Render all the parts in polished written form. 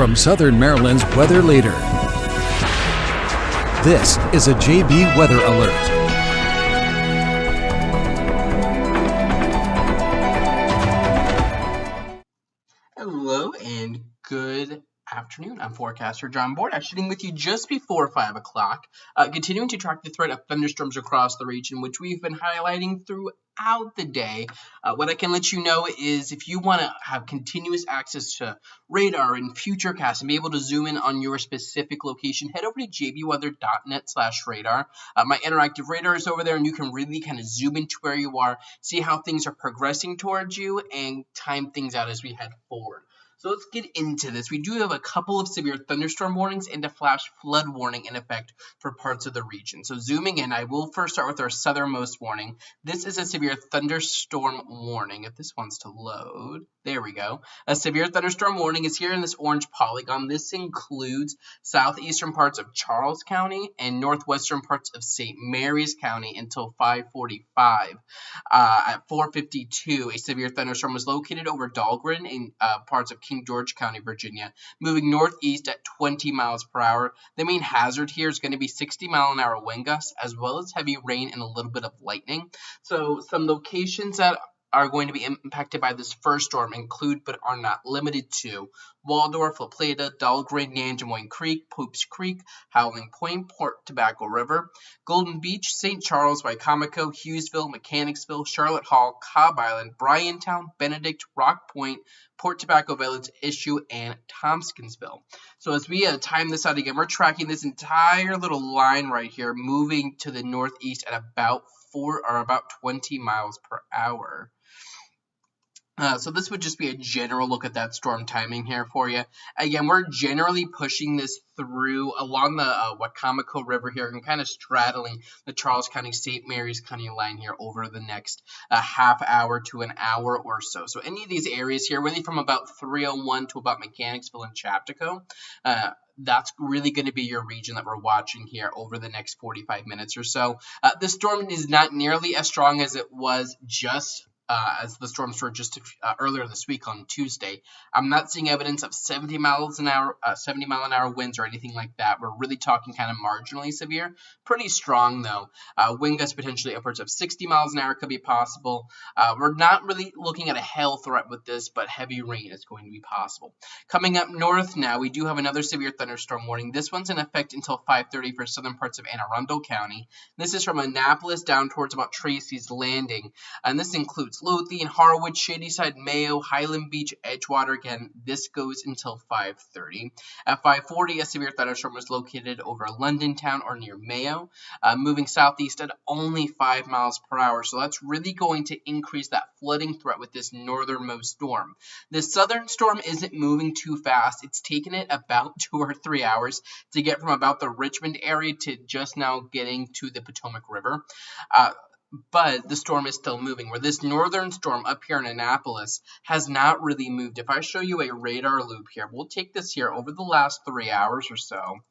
from Southern Maryland's weather leader. This is a JB Weather Alert. Hello and good afternoon. I'm Forecaster John Bordash, sitting with you just before 5 o'clock, continuing to track the threat of thunderstorms across the region, which we've been highlighting throughout the day. What I can let you know is if you want to have continuous access to radar and futurecast and be able to zoom in on your specific location, head over to jbweather.net/radar. My interactive radar is over there, and you can really kind of zoom into where you are, see how things are progressing towards you, and time things out as we head forward. So let's get into this. We do have a couple of severe thunderstorm warnings and a flash flood warning in effect for parts of the region. So zooming in, I will first start with our southernmost warning. This is a severe thunderstorm warning. If this wants to load, there we go. A severe thunderstorm warning is here in this orange polygon. This includes southeastern parts of Charles County and northwestern parts of St. Mary's County until 5:45. At 4:52, a severe thunderstorm was located over Dahlgren in parts of King George County, Virginia, moving northeast at 20 miles per hour. The main hazard here is going to be 60-mile-an-hour wind gusts, as well as heavy rain and a little bit of lightning. So some locations that are going to be impacted by this first storm include, but are not limited to, Waldorf, La Plata, Dahlgren, Nanjemoyne Creek, Popes Creek, Howling Point, Port Tobacco River, Golden Beach, St. Charles, Wicomico, Hughesville, Mechanicsville, Charlotte Hall, Cobb Island, Bryantown, Benedict, Rock Point, Port Tobacco Village, Issue, and Tompkinsville. So as we time this out again, we're tracking this entire little line right here, moving to the northeast at about 20 miles per hour. So this would just be a general look at that storm timing here for you. Again, we're generally pushing this through along the Wicomico River here and kind of straddling the Charles County, St. Mary's County line here over the next half hour to an hour or so. So any of these areas here, really from about 301 to about Mechanicsville and Chaptico, that's really going to be your region that we're watching here over the next 45 minutes or so. The storm is not nearly as strong as it was just as the storms were just earlier this week on Tuesday. I'm not seeing evidence of 70 mile an hour winds or anything like that. We're really talking kind of marginally severe. Pretty strong though. Wind gusts potentially upwards of 60 miles an hour could be possible. We're not really looking at a hail threat with this, but heavy rain is going to be possible. Coming up north now, we do have another severe thunderstorm warning. This one's in effect until 5:30 for southern parts of Anne Arundel County. This is from Annapolis down towards about Tracy's Landing, and this includes Lothian, Harwood, Shadyside, Mayo, Highland Beach, Edgewater. Again, this goes until 5:30. At 5:40, a severe thunderstorm was located over London Town or near Mayo, moving southeast at only 5 miles per hour. So that's really going to increase that flooding threat with this northernmost storm. This southern storm isn't moving too fast. It's taken it about 2 or 3 hours to get from about the Richmond area to just now getting to the Potomac River. But the storm is still moving, where this northern storm up here in Annapolis has not really moved. If I show you a radar loop here, we'll take this here over the last 3 hours or so.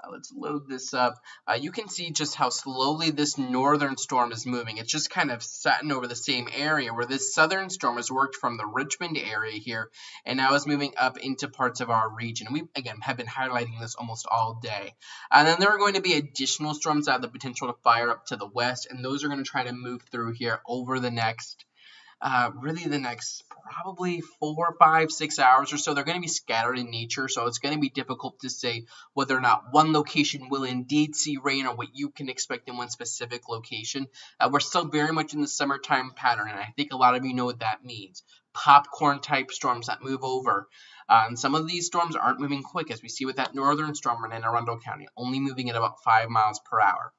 Let's load this up. You can see just how slowly this northern storm is moving. It's just kind of sitting over the same area, where this southern storm has worked from the Richmond area here and now is moving up into parts of our region. We, again, have been highlighting this almost all day. And then there are going to be additional storms that have the potential to fire up to the west, and those are going to try to move through here over the next probably 4, 5, 6 hours or so. They're going to be scattered in nature, so it's going to be difficult to say whether or not one location will indeed see rain or what you can expect in one specific location. We're still very much in the summertime pattern, and I think a lot of you know what that means. Popcorn type storms that move over. And some of these storms aren't moving quick, as we see with that northern storm in Anne Arundel County, only moving at about 5 miles per hour.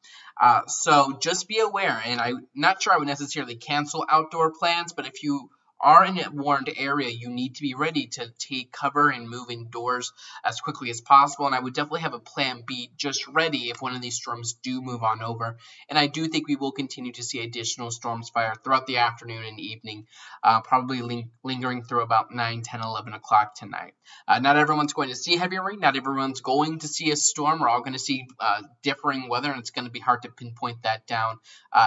So just be aware, and I'm not sure I would necessarily cancel outdoor plans, but if you are in a warned area, you need to be ready to take cover and move indoors as quickly as possible. And I would definitely have a plan B just ready if one of these storms do move on over. And I do think we will continue to see additional storms fire throughout the afternoon and evening, probably lingering through about 9, 10, 11 o'clock tonight. Not everyone's going to see heavy rain. Not everyone's going to see a storm. We're all going to see differing weather, and it's going to be hard to pinpoint that down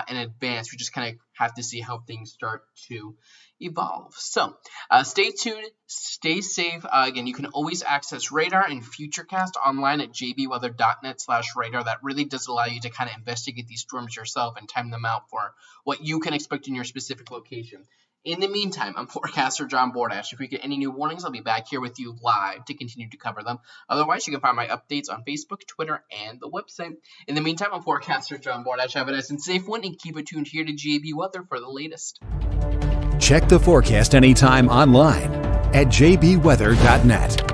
in advance. We just kind of have to see how things start to evolve. So stay tuned, stay safe. Again, you can always access radar and futurecast online at jbweather.net/radar. That really does allow you to kind of investigate these storms yourself and time them out for what you can expect in your specific location. In the meantime, I'm Forecaster John Bordash. If we get any new warnings, I'll be back here with you live to continue to cover them. Otherwise, you can find my updates on Facebook, Twitter, and the website. In the meantime, I'm Forecaster John Bordash. Have a nice and safe one, and keep it tuned here to JB Weather for the latest. Check the forecast anytime online at jbweather.net.